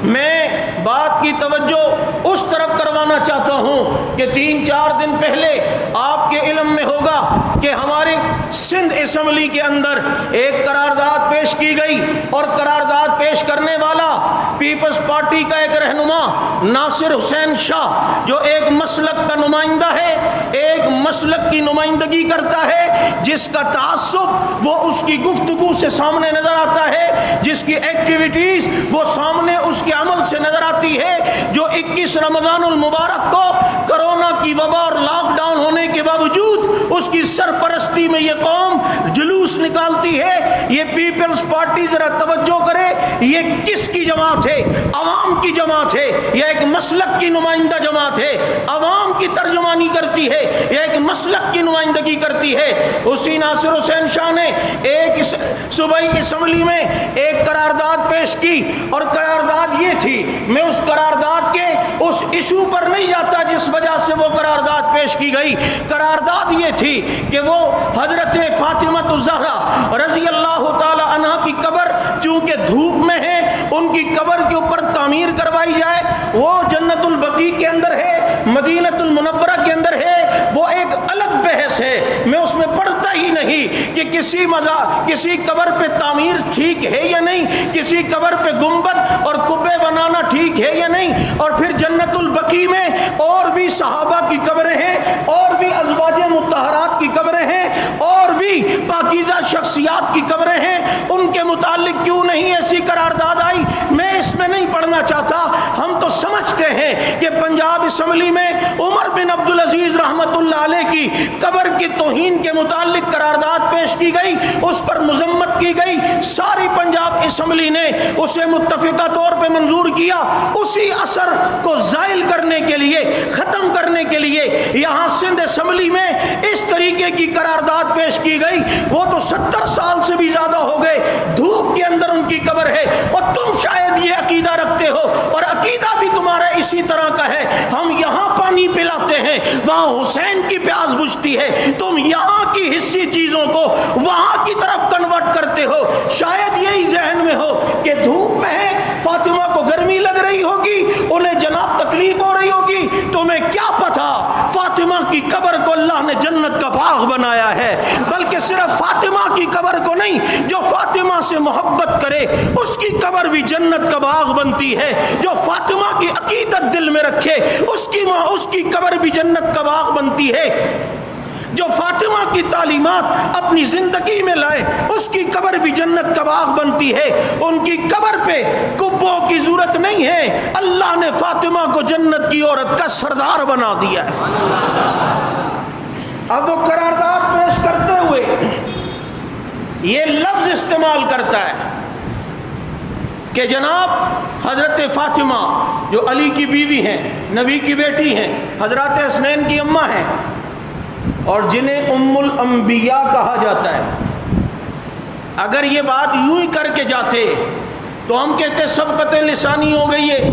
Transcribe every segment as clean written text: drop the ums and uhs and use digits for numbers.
میں بات کی توجہ اس طرف کروانا چاہتا ہوں کہ 3-4 دن پہلے آپ کے علم میں ہوگا کہ ہمارے سندھ اسمبلی کے اندر ایک قرارداد پیش کی گئی، اور قرارداد پیش کرنے والا پیپلز پارٹی کا ایک رہنما ناصر حسین شاہ، جو ایک مسلک کا نمائندہ ہے، ایک مسلک کی نمائندگی کرتا ہے، جس کا تعصب وہ اس کی گفتگو سے سامنے نظر آتا ہے، جس کی ایکٹیویٹیز وہ سامنے اس کے عمل سے نظر آتی ہے، جو 21 رمضان المبارک کو کرونا کی وبا اور لاک ڈاؤن ہونے کے باوجود اس کی سرپرستی میں یہ قوم جلوس نکالتی ہے۔ یہ پیپلز پارٹی ذرا توجہ کرے، یہ کس کی جماعت ہے؟ عوام کی جماعت ہے، یہ ایک مسلک کی نمائندہ جماعت ہے، عوام کی ترجمانی کرتی ہے، یہ ایک مسلک کی نمائندگی کرتی ہے۔ اسی ناصر حسین شاہ نے ایک صوبائی اسمبلی میں ایک قرارداد پیش کی، اور قرارداد یہ تھی، میں اس قرارداد کے اس ایشو پر نہیں جاتا جس وجہ سے وہ قرارداد پیش کی گئی۔ قرارداد یہ تھی کہ وہ حضرت فاطمہ الزہرا رضی اللہ تعالی عنہ کی قبر چونکہ دھوپ میں ہے، ان کی قبر کے اوپر تعمیر کروائی جائے۔ وہ جنت البقیع کے اندر ہے، مدینہ المنورہ کے اندر ہے، وہ ایک الگ بحث ہے، میں اس میں پڑھتا ہی نہیں کہ کسی قبر پہ تعمیر ٹھیک ہے یا نہیں، کسی قبر پہ گنبد اور قبے بنانا ٹھیک ہے یا نہیں۔ اور پھر جنت البقیع میں اور بھی صحابہ کی قبریں ہیں، اور بھی ازواج مطہرات کی قبریں ہیں، اور بھی پاکیزہ شخصیات کی قبریں ہیں، ان کے متعلق کیوں نہیں ایسی قرارداد آئی؟ میں اس میں نہیں پڑھنا چاہتا۔ ہم تو سمجھتے ہیں کہ پنجاب اسمبلی میں عمر بن عبدالعزیز رحمت اللہ علیہ کی قبر کی توہین کے متعلق قرارداد پیش کی گئی، اس پر مذمت کی گئی، ساری پنجاب اسمبلی نے اسے متفقہ طور پہ منظور کیا۔ اسی اثر کو زائل کرنے کے لیے، ختم کرنے کے لیے یہاں سندھ اسمبلی میں اس طریقے کی قرارداد پیش کی گئی۔ وہ تو 70 سال سے بھی زیادہ ہو گئے دھوپ کے اندر ان کی قبر ہے، اور تم شاید یہ عقیدہ رکھتے ہو، اور عقیدہ بھی تمہارا اسی طرح کا ہے، ہم یہاں پانی پلاتے ہیں وہاں حسین کی پیاس بجھتی ہے، تم یہاں کی حصی چیزوں کو وہاں کی طرف کنورٹ کرتے ہو۔ شاید یہی ذہن میں ہو کہ دھوپ میں ہے، فاطمہ کو گرمی لگ رہی ہوگی، انہیں جناب تکلیف ہو رہی ہوگی، تمہیں کیا پتا فاطمہ کی قبر کو اللہ نے جنت کا باغ بنایا ہے۔ بلکہ صرف فاطمہ کی قبر کو نہیں، جو فاطمہ سے محبت کرے اس کی قبر بھی جنت کا باغ بنتی ہے، جو فاطمہ کی عقیدت دل میں رکھے اس کی قبر بھی جنت کا باغ بنتی ہے، جو فاطمہ کی تعلیمات اپنی زندگی میں لائے اس کی قبر بھی جنت کا باغ بنتی ہے۔ ان کی قبر پہ قبوں کی ضرورت نہیں ہے، اللہ نے فاطمہ کو جنت کی عورت کا سردار بنا دیا ہے۔ اب وہ قرارداد پیش کرتے ہوئے یہ لفظ استعمال کرتا ہے کہ جناب حضرت فاطمہ جو علی کی بیوی ہیں، نبی کی بیٹی ہیں، حضرات حسنین کی اماں ہیں، اور جنہیں ام الانبیاء کہا جاتا ہے، اگر یہ بات یوں ہی کر کے جاتے تو ہم کہتے سبقت لسانی ہو گئی ہے،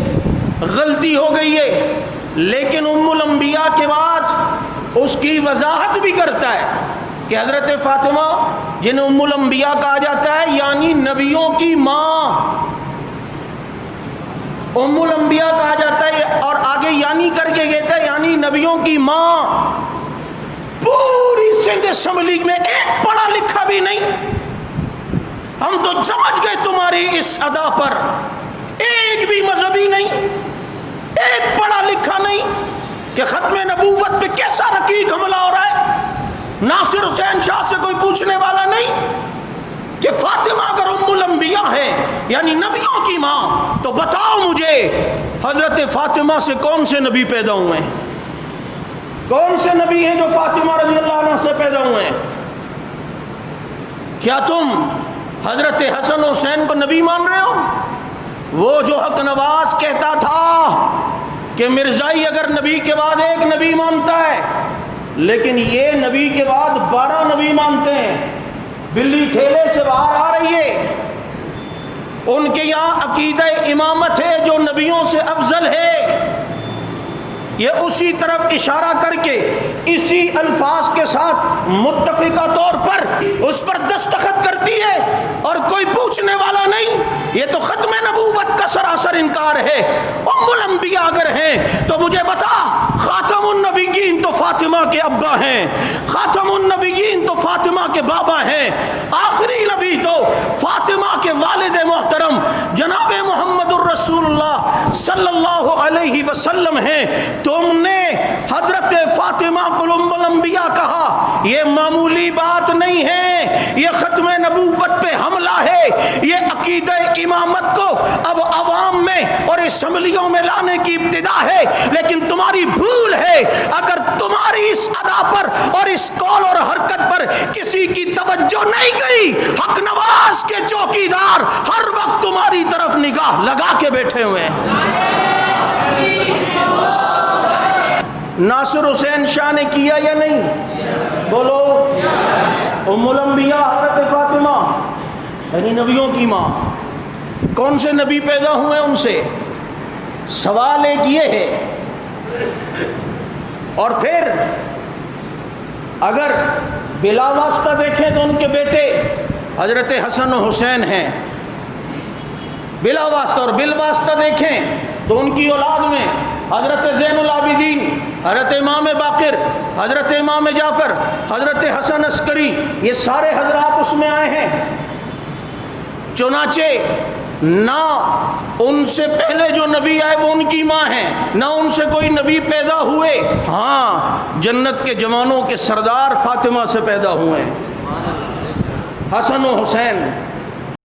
غلطی ہو گئی ہے، لیکن ام الانبیاء کے بعد اس کی وضاحت بھی کرتا ہے کہ حضرت فاطمہ جنہیں ام الانبیاء کہا جاتا ہے یعنی نبیوں کی ماں، ام الانبیاء کہا جاتا ہے، اور آگے یعنی کر کے کہتا ہے یعنی نبیوں کی ماں۔ پوری سندھ اسمبلی میں ایک پڑھا لکھا بھی نہیں، ہم تو سمجھ گئے تمہاری اس ادا پر، ایک بھی مذہبی نہیں، ایک پڑھا لکھا نہیں کہ ختم نبوت پہ کیسا رقیق حملہ ہو رہا ہے۔ ناصر حسین شاہ سے کوئی پوچھنے والا نہیں کہ فاطمہ اگر ام الانبیاء ہے یعنی نبیوں کی ماں، تو بتاؤ مجھے حضرت فاطمہ سے کون سے نبی پیدا ہوئے ہیں؟ کون سے نبی ہیں جو فاطمہ رضی اللہ عنہ سے پیدا ہوئے ہیں؟ کیا تم حضرت حسن حسین کو نبی مان رہے ہو؟ وہ جو حق نواز کہتا تھا کہ مرزائی اگر نبی کے بعد ایک نبی مانتا ہے، لیکن یہ نبی کے بعد 12 نبی مانتے ہیں، بلی ٹھیلے سے باہر آ رہی ہے۔ ان کے یہاں عقیدہ امامت ہے جو نبیوں سے افضل ہے، یہ اسی طرف اشارہ کر کے اسی الفاظ کے ساتھ متفقہ طور پر اس پر دستخط کرتی ہے اور کوئی پوچھنے والا نہیں. یہ تو ختم نبوت کا سراسر انکار ہے. ام الانبیاء اگر ہیں تو مجھے بتا، خاتم النبیین تو فاطمہ کے ابا ہیں، خاتم النبیین تو فاطمہ کے بابا ہیں، آخری نبی تو فاطمہ کے والد محترم جناب محمد الرسول اللہ صلی اللہ علیہ وسلم ہیں. تم نے حضرت فاطمہ کو ام الانبیاء کہا، یہ معمولی بات نہیں ہے، یہ ختم نبوت پہ حملہ ہے. یہ عقیدہ امامت کو اب عوام میں اور اسمبلیوں میں لانے کی ابتدا ہے. لیکن تمہاری بھول ہے، اگر تمہاری اس ادا پر اور اس قول اور حرکت پر کسی کی توجہ نہیں گئی، حق نواز کے چوکیدار ہر وقت تمہاری طرف نگاہ لگا کے بیٹھے ہوئے ہیں. ناصر حسین شاہ نے کیا یا نہیں؟ بولو. ام الانبیاء حضرت فاطمہ یعنی نبیوں کی ماں. کون سے نبی پیدا ہوئے ان سے؟ سوال ایک یہ ہے. اور پھر اگر بلا واسطہ دیکھیں تو ان کے بیٹے حضرت حسن و حسین ہیں بلا واسطہ، اور بالواسطہ دیکھیں تو ان کی اولاد میں حضرت زین العابدین، حضرت امام باقر، حضرت امام جعفر، حضرت حسن عسکری، یہ سارے حضرات اس میں آئے ہیں. چنانچہ نہ ان سے پہلے جو نبی آئے وہ ان کی ماں ہیں، نہ ان سے کوئی نبی پیدا ہوئے. ہاں، جنت کے جوانوں کے سردار فاطمہ سے پیدا ہوئے ہیں، حسن و حسین.